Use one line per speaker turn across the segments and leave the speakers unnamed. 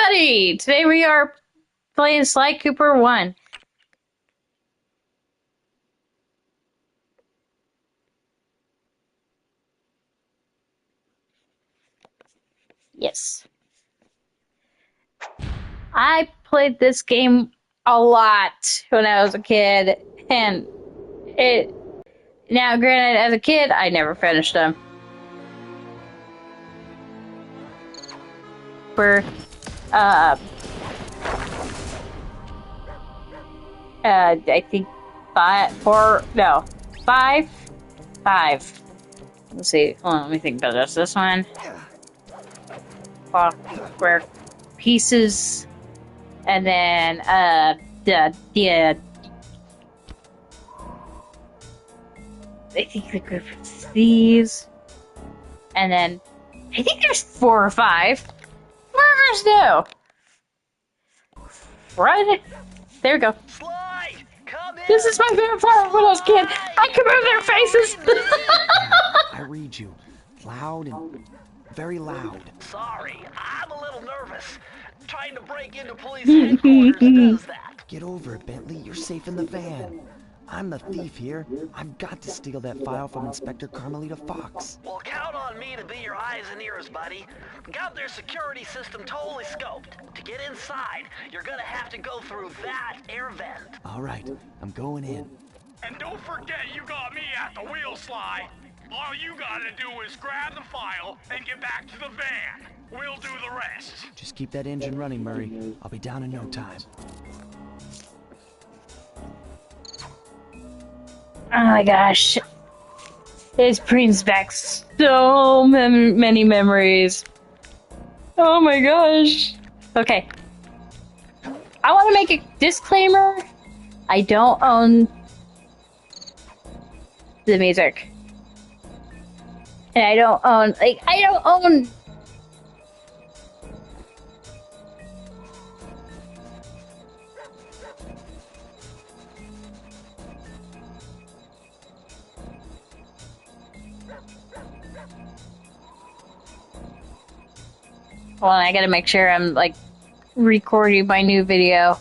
everybody! Today we are playing Sly Cooper 1. Yes. I played this game a lot when I was a kid, and now granted, as a kid, I never finished them. For, I think five. Let's see. Hold on, let me think about this. This one. Square pieces. And then, the I think the group of these. And then, I think there's 4 or 5. Where's new? Right? There we go.
Sly, come in.
This is my favorite part when I was a kid. I could move their faces.
I read you. Loud and very loud.
Sorry, I'm a little nervous. Trying to break into police headquarters does that.
Get over it, Bentley. You're safe in the van. I'm the thief here. I've got to steal that file from Inspector Carmelita Fox.
Well, count on me to be your eyes and ears, buddy. Got their security system totally scoped. To get inside, you're gonna have to go through that air vent.
All right, I'm going in.
And don't forget you got me at the wheel, Sly. All you gotta do is grab the file and get back to the van. We'll do the rest.
Just keep that engine running, Murray. I'll be down in no time.
Oh my gosh. It brings back so many memories. Oh my gosh. Okay. I want to make a disclaimer. I don't own the music. And I don't own Hold on, I gotta make sure I'm, like, recording my new video.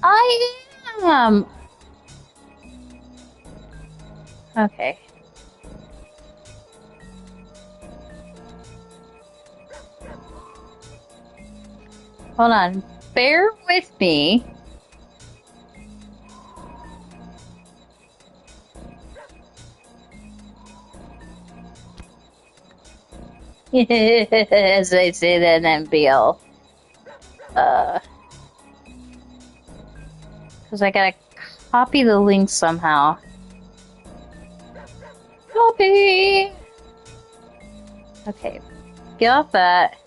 I am! Okay. Hold on. Bear with me. As they say that in MBL. Because I gotta copy the link somehow. Copy! Okay. Get off that.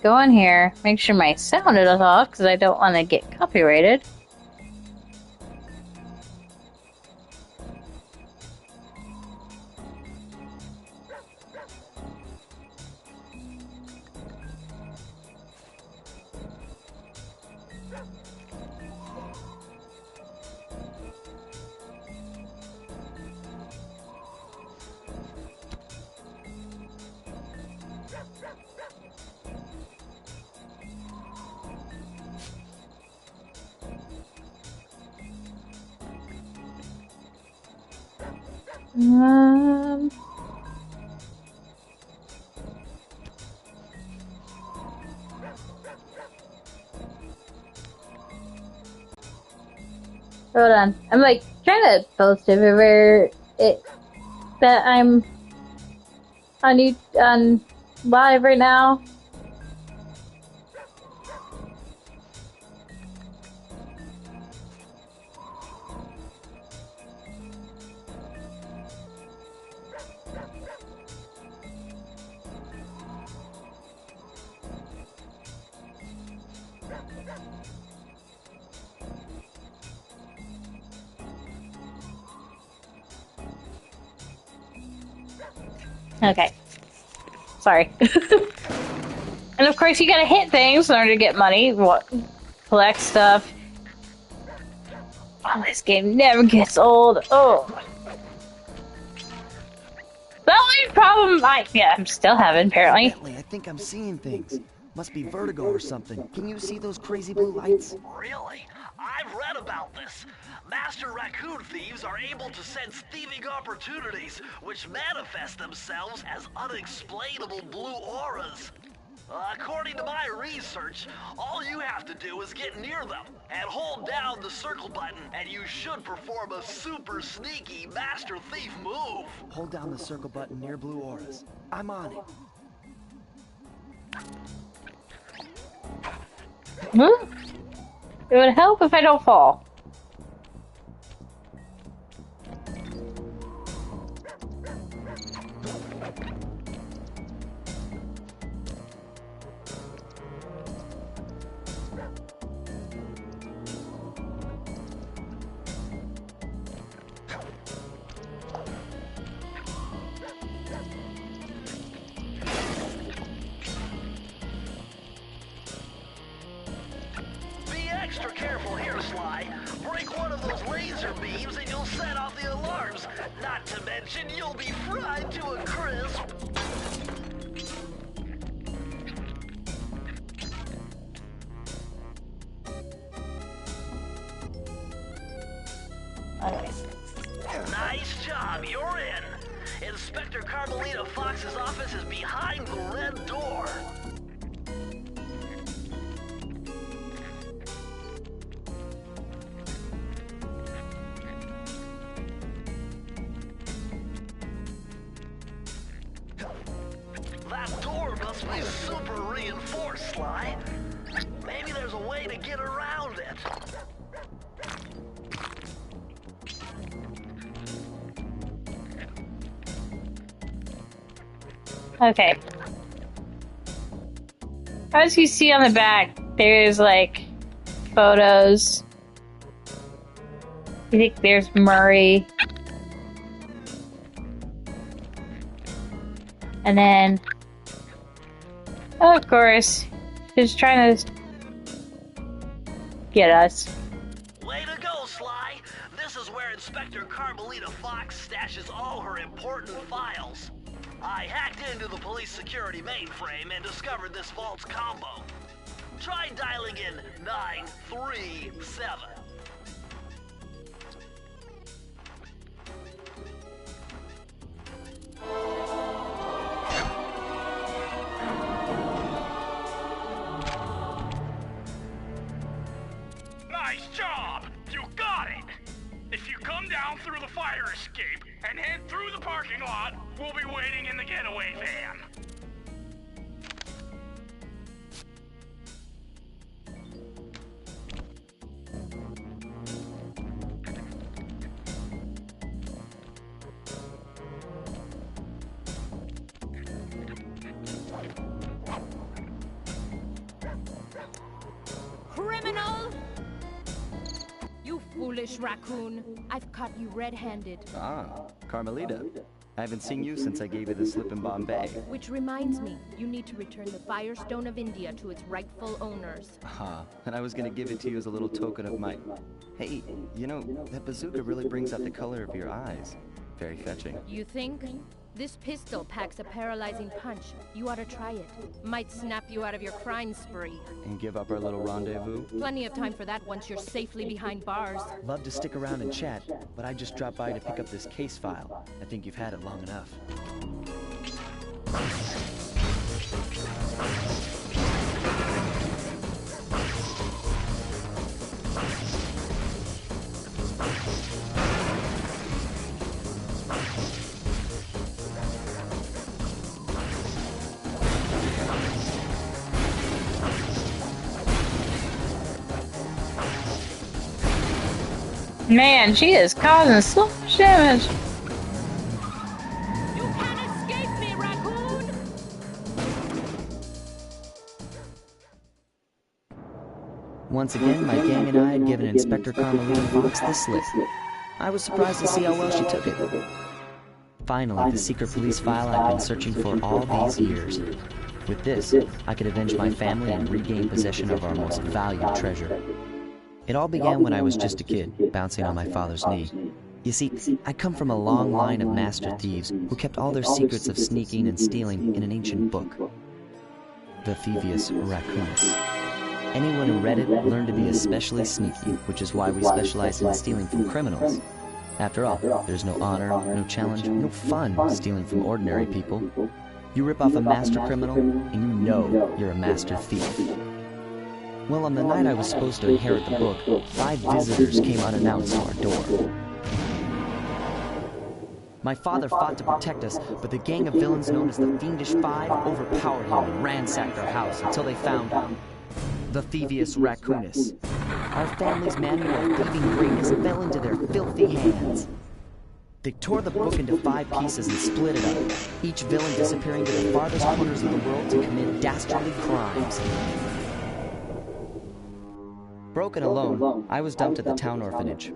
Go in here. Make sure my sound is off because I don't want to get copyrighted. Hold on. I'm like trying to post everywhere that I'm on live right now. Okay. Sorry. And of course you gotta hit things in order to get money. Collect stuff. Oh, this game never gets old. Oh. The only problem I'm still having, apparently.
Bentley, I think I'm seeing things. Must be vertigo or something. Can you see those crazy blue lights?
Really? I've read about this. Master raccoon thieves are able to sense thieving opportunities, which manifest themselves as unexplainable blue auras. According to my research, all you have to do is get near them and hold down the circle button, and you should perform a super sneaky Master Thief move.
Hold down the circle button near blue auras. I'm on it.
Huh? It would help if I don't fall.
Extra careful here, Sly. Break one of those laser beams and you'll set off the alarms. Not to mention, you'll be fried to a crisp.
Okay.
Nice job, you're in. Inspector Carmelita Fox's office is behind the red door. That door must be super reinforced, Sly. Maybe there's a way to get around it.
Okay. As you see on the back, there's like photos. I think there's Murray. And then, of course, she's trying to get us.
Way to go, Sly! This is where Inspector Carmelita Fox stashes all her important files. I hacked into the police security mainframe and discovered this vault's combo. Try dialing in 937.
Nice job! You got it! If you come down through the fire escape and head through the parking lot, we'll be waiting in the getaway van.
Criminal! You foolish raccoon. I've caught you red-handed.
Ah, Carmelita. I haven't seen you since I gave you the slip in Bombay.
Which reminds me, you need to return the Firestone of India to its rightful owners.
Ah, and I was gonna give it to you as a little token of my... Hey, you know, that bazooka really brings out the color of your eyes. Very fetching.
You think? This pistol packs a paralyzing punch. You ought to try it. Might snap you out of your crime spree.
And give up our little rendezvous?
Plenty of time for that once you're safely behind bars.
Love to stick around and chat, but I just dropped by to pick up this case file. I think you've had it long enough.
Man, she is causing so much damage.
You can't escape me, raccoon!
Once again, my gang and I had given Inspector Carmelita Fox the slip. I was surprised to see how well she took it. Finally, the secret police file I'd been searching for all these years. With this, I could avenge my family and regain possession of our most valued treasure. It all began when I was just a kid, bouncing on my father's knee. You see, I come from a long line of master thieves who kept all their secrets of sneaking and stealing in an ancient book. the Thievius Raccoonus. Anyone who read it learned to be especially sneaky, which is why we specialize in stealing from criminals. After all, there's no honor, no challenge, no fun stealing from ordinary people. You rip off a master criminal, and you know you're a master thief. Well, on the night I was supposed to inherit the book, 5 visitors came unannounced to our door. My father fought to protect us, but the gang of villains known as the Fiendish Five overpowered him and ransacked our house until they found the Thievius Raccoonus. Our family's manual of thieving greatness fell into their filthy hands. They tore the book into 5 pieces and split it up, each villain disappearing to the farthest corners of the world to commit dastardly crimes. Broken alone, I was dumped at the town orphanage.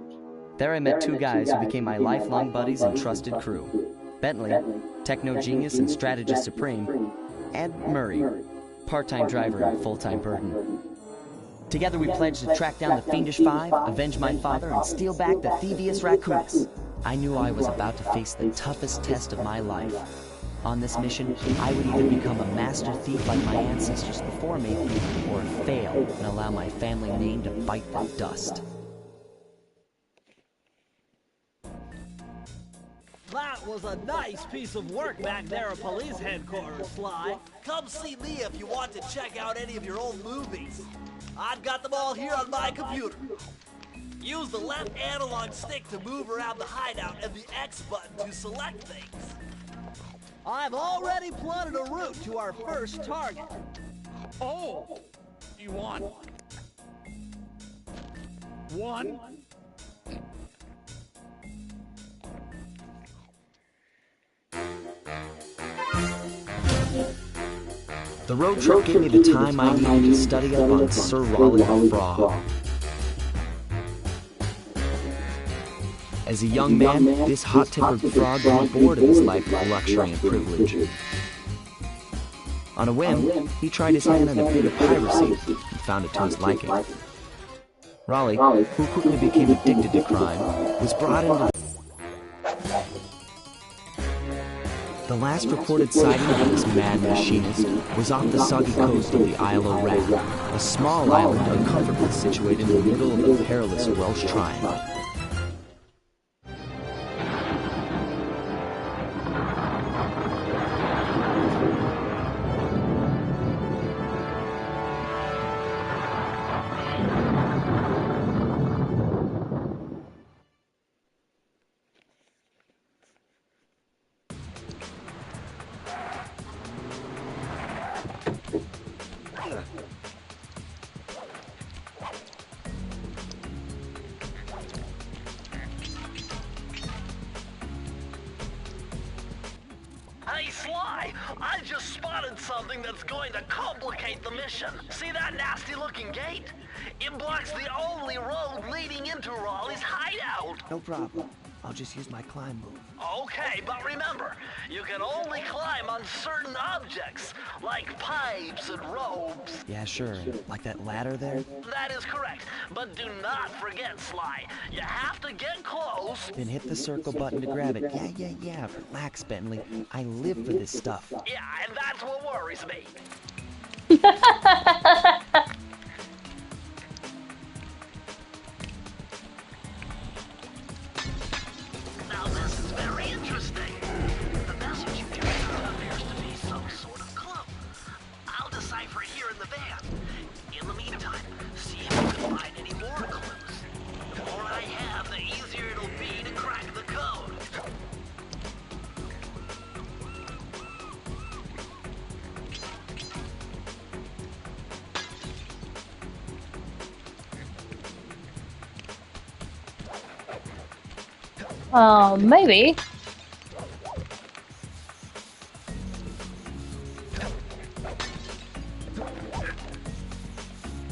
There I met 2 guys who became my lifelong buddies and trusted crew. Bentley, techno genius and strategist supreme, and Murray, part-time driver and full-time burden. Together we pledged to track down the Fiendish Five, avenge my father, and steal back the Thievius Raccoonus. I knew I was about to face the toughest test of my life. On this mission, I would either become a master thief like my ancestors before me, or fail and allow my family name to bite the dust.
That was a nice piece of work back there at police headquarters, Sly. Come see me if you want to check out any of your old movies. I've got them all here on my computer. Use the left analog stick to move around the hideout and the X button to select things. I've already plotted a route to our first target.
Oh, you want one?
The road trip gave me the time I needed to study up on Sir Raleigh the Frog. As a young man, this hot-tempered frog grew bored of his life of luxury and privilege. On a whim, he tried his hand at a bit of piracy and found it to his liking. Raleigh, who quickly became addicted to crime, was brought into the last recorded sighting of this mad machinist was off the soggy coast of the Isle of Rat, a small island uncomfortably situated in the middle of the perilous Welsh Triangle.
Hey, Sly, I just spotted something that's going to complicate the mission. See that nasty-looking gate? It blocks the only road leading into Raleigh's hideout.
No problem. I'll just use my climb move.
Okay, but remember, you can only climb on certain objects, like pipes and ropes.
Yeah, sure. Like that ladder there?
That is correct, but do not forget, Sly. You have to get close.
Then hit the circle button to grab it. Yeah. Relax, Bentley. I live for this stuff.
Yeah, and that's what worries me. Now this is very interesting. The message you carry appears to be some sort of clue. I'll decipher it here in the van. In the meantime, see if you can find any more clues. The more I have, the easier it'll be to crack the code.
Maybe.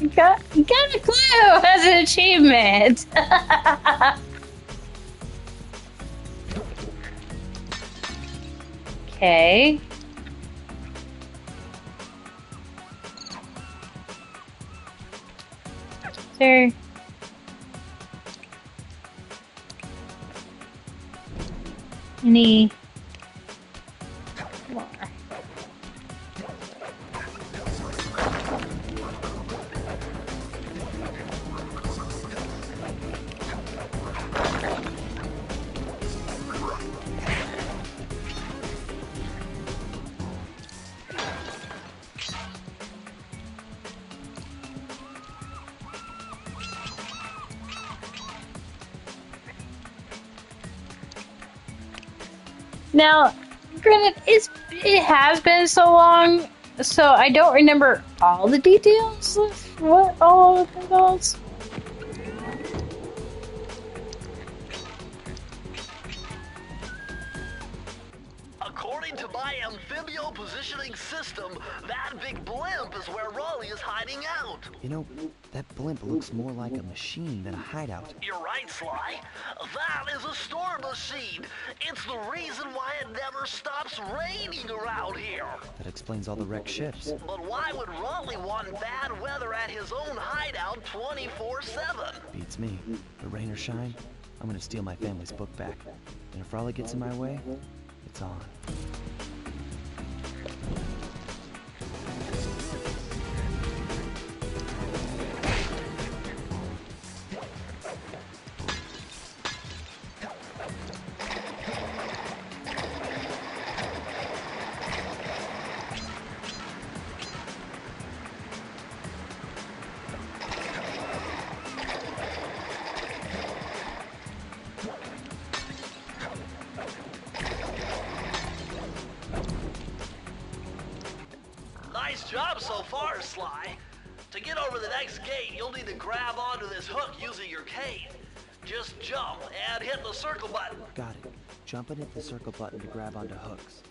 You got a clue as an achievement. Okay. Sir. Any more? Now, granted, it has been so long, so I don't remember all the details of what all of it involves.
According to my amphibio positioning system, that big blimp is where Raleigh is hiding out.
You know, that blimp looks more like a machine than a hideout.
You're right, Sly. That is a storm machine. It's the reason why it never stops raining around here.
That explains all the wrecked ships.
But why would Raleigh want bad weather at his own hideout 24/7?
Beats me. But rain or shine, I'm gonna steal my family's book back. And if Raleigh gets in my way, it's on.
Nice job so far, Sly. To get over the next gate, you'll need to grab onto this hook using your cane. Just jump and hit the circle button.
Got it. Jump and hit the circle button to grab onto hooks.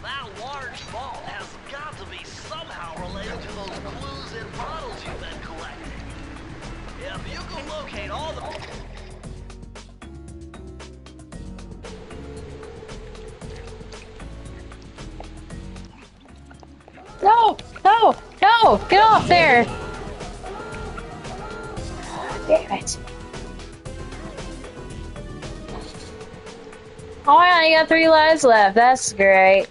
That large vault has got to be somehow related to those clues and bottles you've been collecting. If you can locate all the...
No! No! No! Get off there! Damn it. Oh, I only got 3 lives left. That's great.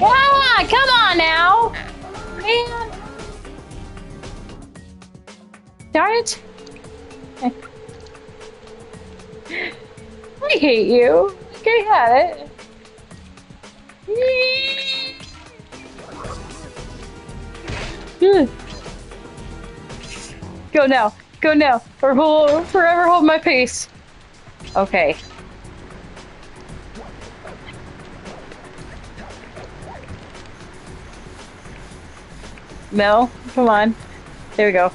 Ah, come on now! Man! Darn it! I hate you. I had it. Go now. Go now. Or forever hold my peace. Okay. Mel, come on. There we go.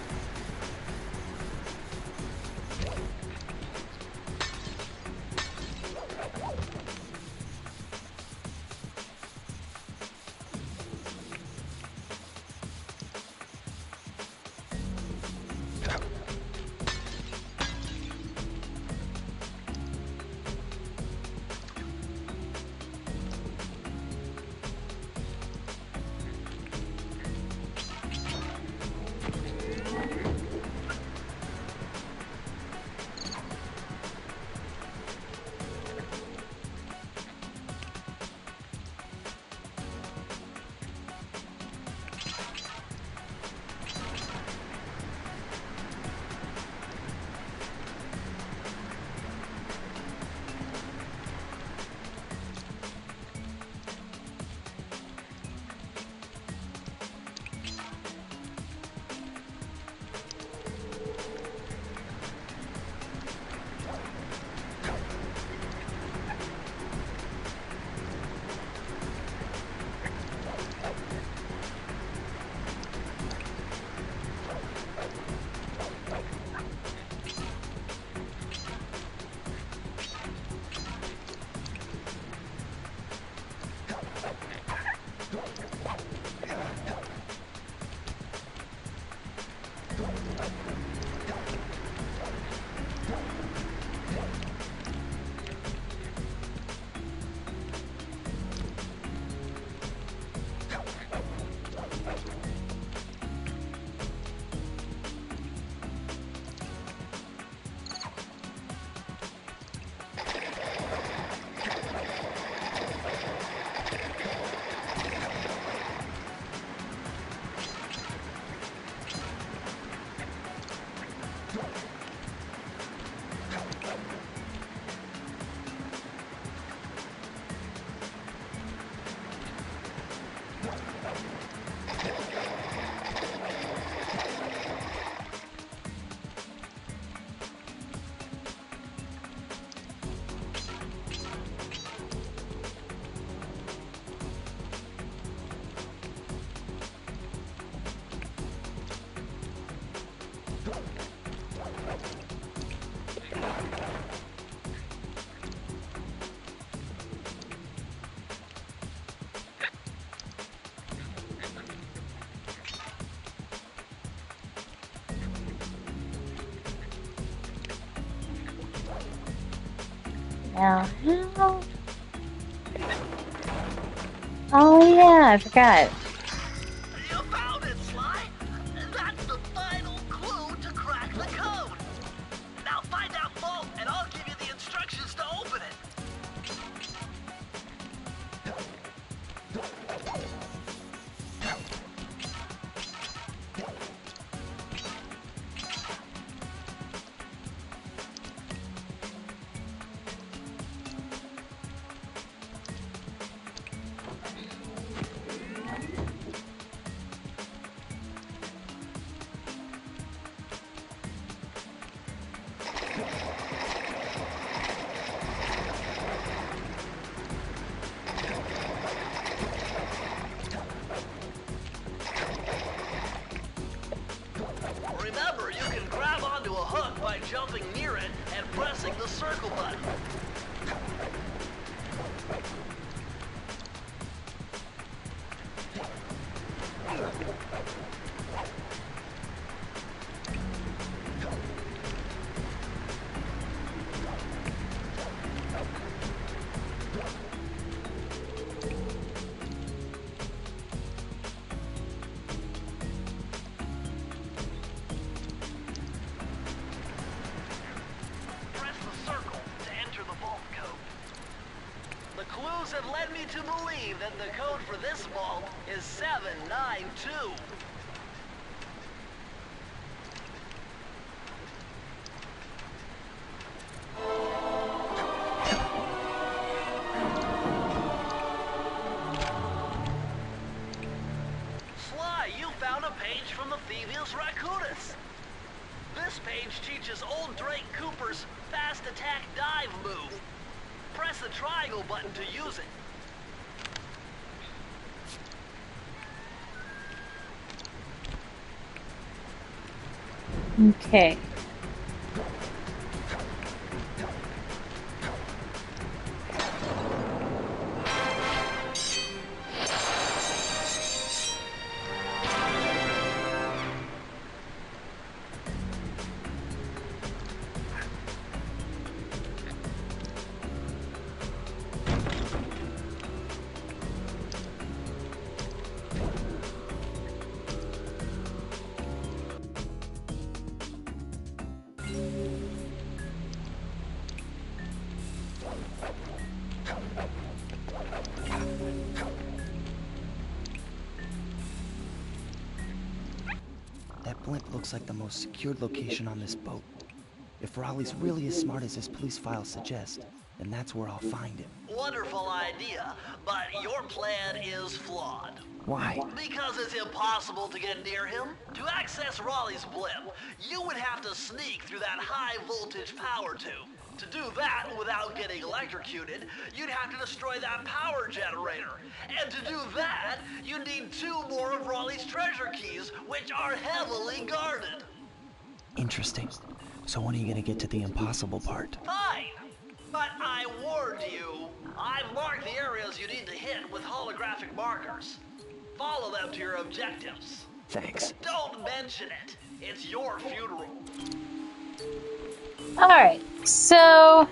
Now, how? Oh yeah, I forgot.
You found it, Sly! That's the final clue to crack the code! Now find that vault, and I'll give you the instructions to open it! Remember, you can grab onto a hook by jumping near it and pressing the circle button. Press the circle to enter the vault code. The clues have led me to believe that the code for this vault is 792. Sly, you found a page from the Thievius Raccoonus. This page teaches old Drake Cooper's fast attack dive move. Press the triangle button to use it.
Okay.
That blimp looks like the most secured location on this boat. If Raleigh's really as smart as his police files suggest, then that's where I'll find him.
Wonderful idea, but your plan is flawed.
Why?
Because it's impossible to get near him. To access Raleigh's blimp, you would have to sneak through that high voltage power tube. To do that without getting electrocuted, you'd have to destroy that power generator. And to do that, you need 2 more of Raleigh's treasure keys, which are heavily guarded.
Interesting. So when are you gonna get to the impossible part?
Fine, but I warned you. I've marked the areas you need to hit with holographic markers. Follow them to your objectives.
Thanks.
Don't mention it. It's your funeral.
Alright, so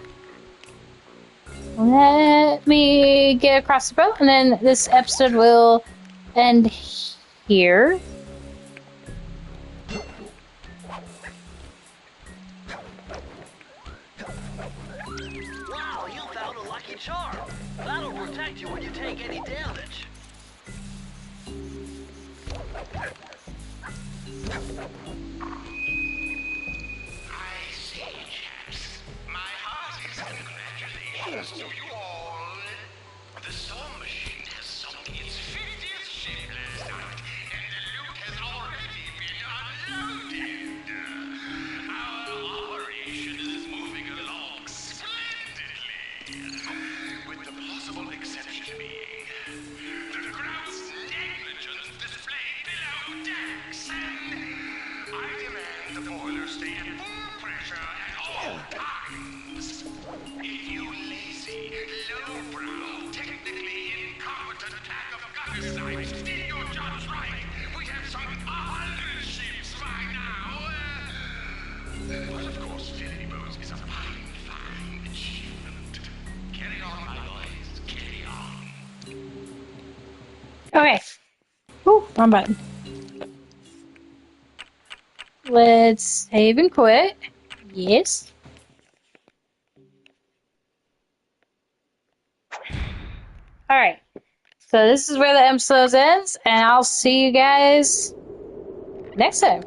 let me get across the boat and then this episode will end here.
Wow, you found a lucky charm. That'll protect you when you take any damage.
I see, chaps. My heartiest congratulations to you all. The Storm Machine has sunk its 50th ship last night, and the loot has already been unloaded. Our operation is moving along splendidly, with the possible exception being the group's negligence displayed below decks. I demand the boilers stay at full pressure at all times. If you lazy, lowbrow, technically incompetent pack of gutter-snipes did your jobs right, we'd have sunk 100 ships by now. But of course, Infinity Boats is a fine, fine achievement. Carry on, my boys, carry on.
Okay. Ooh, wrong button. Let's save and quit. Yes. Alright. So this is where the episode ends, and I'll see you guys next time.